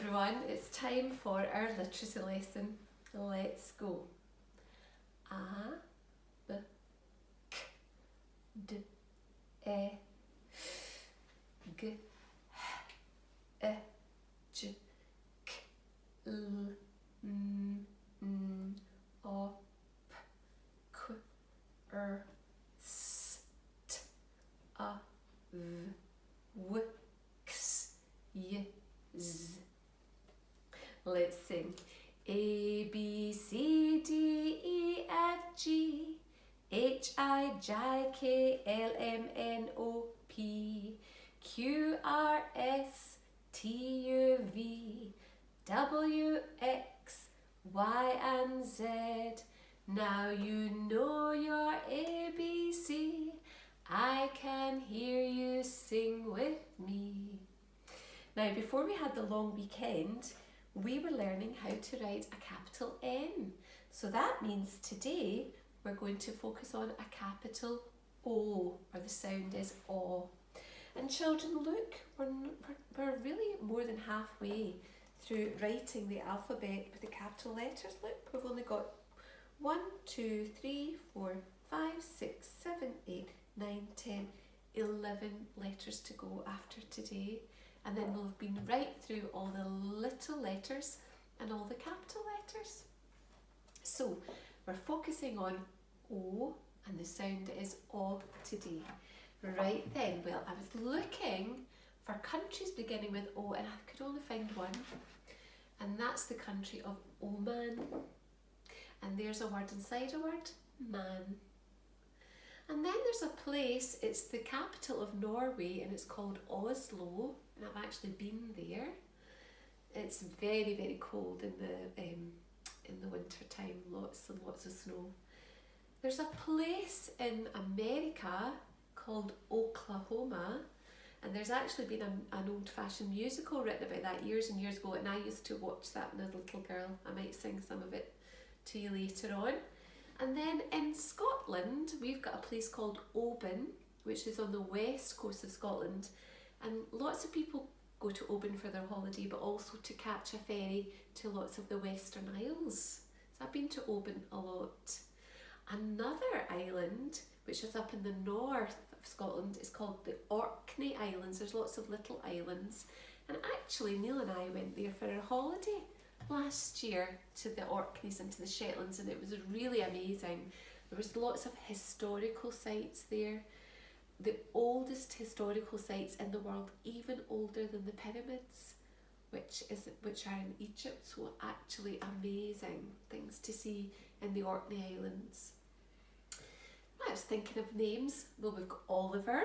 everyone, it's time for our literacy lesson. Let's go. A, B, K, D, E, F, G, H, I, J, K, L, M, N, O, P, Q, R, S, T, A, V, W, X, Y, Z. Let's sing. A, B, C, D, E, F, G, H, I, J, K, L, M, N, O, P, Q, R, S, T, U, V, W, X, Y, and Z. Now you know your ABC. I can hear you sing with me. Now, before we had the long weekend, we were learning how to write a capital N. So that means today we're going to focus on a capital O, or the sound is O. And children, look, we're really more than halfway through writing the alphabet with the capital letters. Look, we've only got 1, 2, 3, 4, 5, 6, 7, 8, 9, 10, 11 letters to go after today. And then we'll have been right through all the little letters and all the capital letters. So we're focusing on O, and the sound is O today. Right then, well, I was looking for countries beginning with O and I could only find one. And that's the country of Oman. And there's a word inside a word, man. And then there's a place, it's the capital of Norway, and it's called Oslo, and I've actually been there. It's very, very cold in the winter time, lots and lots of snow. There's a place in America called Oklahoma, and there's actually been an old-fashioned musical written about that years and years ago, and I used to watch that when I was a little girl. I might sing some of it to you later on. And then in Scotland, we've got a place called Oban, which is on the west coast of Scotland. And lots of people go to Oban for their holiday, but also to catch a ferry to lots of the Western Isles. So I've been to Oban a lot. Another island, which is up in the north of Scotland, is called the Orkney Islands. There's lots of little islands. And actually, Neil and I went there for our holiday last year to the Orkneys and to the Shetlands, and it was really amazing. There was lots of historical sites there, the oldest historical sites in the world, even older than the pyramids, which are in Egypt. So actually amazing things to see in the Orkney Islands. I was thinking of names. Well, we've got Oliver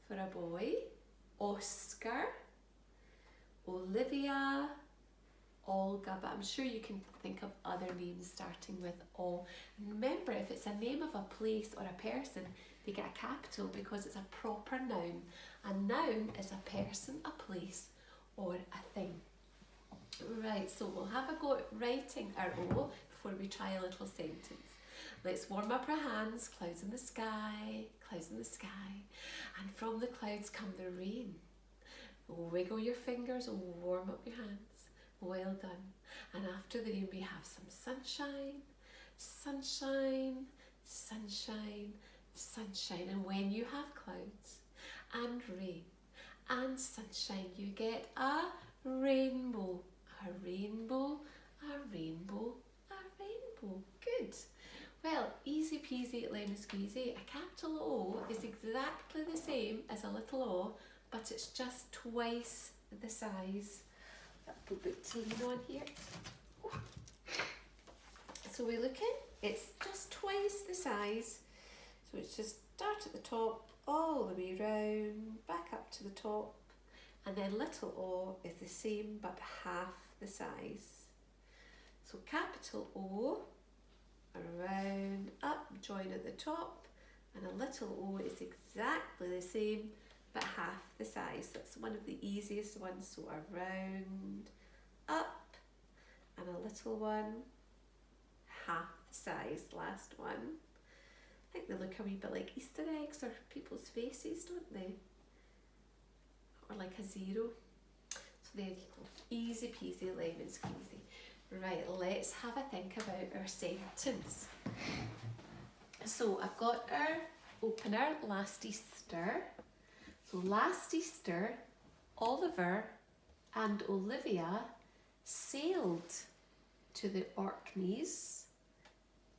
for a boy, Oscar, Olivia, Olga, but I'm sure you can think of other names starting with O. And remember, if it's a name of a place or a person, they get a capital because it's a proper noun. A noun is a person, a place, or a thing. Right, so we'll have a go at writing our O before we try a little sentence. Let's warm up our hands. Clouds in the sky, clouds in the sky. And from the clouds come the rain. Wiggle your fingers, warm up your hands. Well done. And after the rain we have some sunshine, sunshine, sunshine, sunshine. And when you have clouds and rain and sunshine, you get a rainbow, a rainbow, a rainbow, a rainbow. Good. Well, easy peasy lemon squeezy. A capital O is exactly the same as a little o, but it's just twice the size. Put booksy on here. So we're looking, it's just twice the size. So it's just start at the top, all the way round, back up to the top, and then little o is the same but half the size. So capital O, around, up, join at the top, and a little o is exactly the same but half the size. That's one of the easiest ones. So around, up, and a little one, half the size. Last one. I think they look a wee bit like Easter eggs or people's faces, don't they? Or like a zero. So There you go. Easy peasy, lemon squeezy. Right, let's have a think about our sentence. So I've got our opener, last Easter. So last Easter, Oliver and Olivia sailed to the Orkneys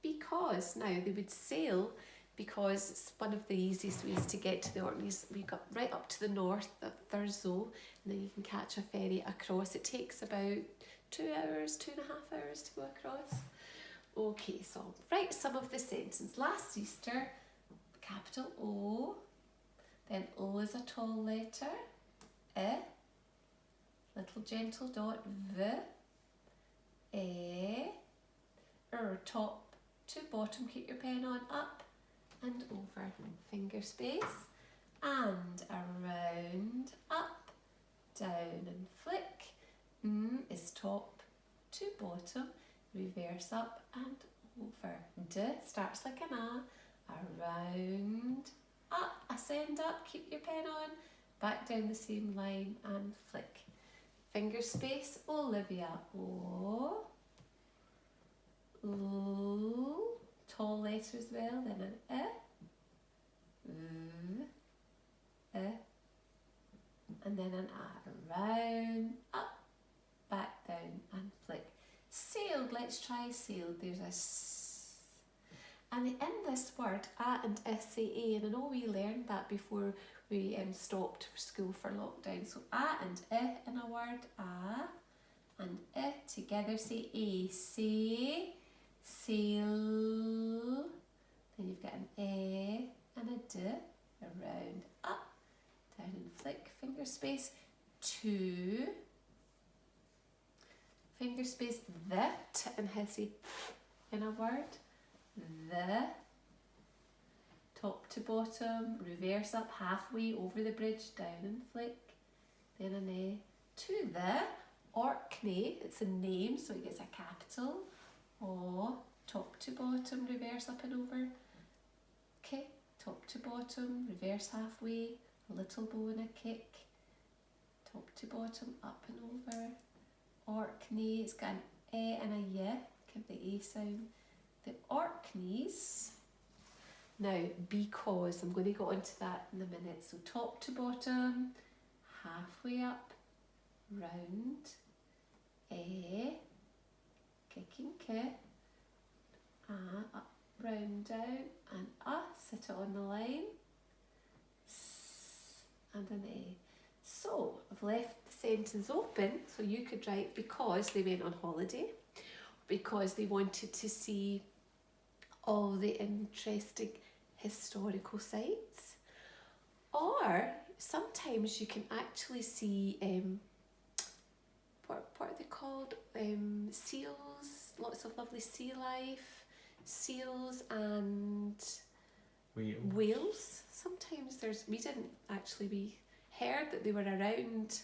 because, now they would sail because it's one of the easiest ways to get to the Orkneys. We got right up to the north at Thurso, and then you can catch a ferry across. It takes about 2 hours, 2.5 hours to go across. Okay, so I'll write some of the sentence. Last Easter, capital O, then O is a tall letter, I, little gentle dot, V, E, top to bottom, keep your pen on, up and over, finger space, and around, up, down and flick. Is top to bottom, reverse up and over. D starts like an A, around, up, ascend up, keep your pen on, back down the same line and flick. Finger space, Olivia, O, L, tall letter as well, then an I, V, I, and then an A, around, up, back down and flick. Sailed, let's try sailed. There's a S. And in this word, A and I say A, and I know we learned that before we stopped for school for lockdown. So A and I in a word, A and I together say A. Say, sail. Then you've got an A and a D, around, up, down and flick. Finger space, to. Finger space, that, and hissy in a word. The, top to bottom, reverse up, halfway over the bridge, down and flick. Then an A. To the Orkney, it's a name, so it gets a capital. O, top to bottom, reverse up and over. Okay, top to bottom, reverse halfway, a little bow and a kick. Top to bottom, up and over. Orkney, it's got an E and a Y, give the A sound. The Orkneys. Now, because, I'm going to go into that in a minute. So top to bottom, halfway up, round, A, kicking K, A, up, round, down, and A, sit it on the line, S, and an A. So, I've left the sentence open, so you could write because they went on holiday, because they wanted to see all the interesting historical sites, or sometimes you can actually see, what are they called? Seals, lots of lovely sea life, seals and whales. Sometimes we didn't actually, we heard that they were around,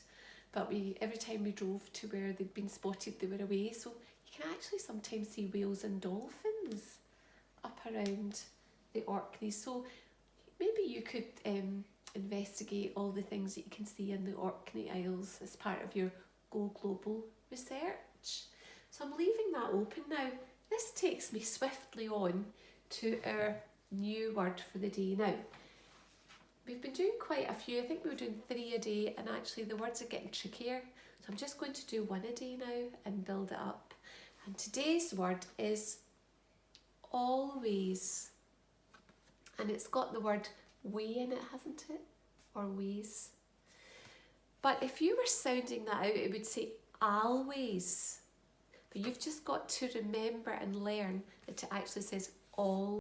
but every time we drove to where they'd been spotted, they were away. So you can actually sometimes see whales and dolphins up around the Orkneys. So maybe you could investigate all the things that you can see in the Orkney Isles as part of your Go Global research. So I'm leaving that open now. This takes me swiftly on to our new word for the day. Now, we've been doing quite a few. I think we were doing 3 a day, and actually the words are getting trickier. So I'm just going to do 1 a day now and build it up. And today's word is always. And it's got the word way in it, hasn't it? Or ways. But if you were sounding that out, it would say always. But you've just got to remember and learn that it actually says always.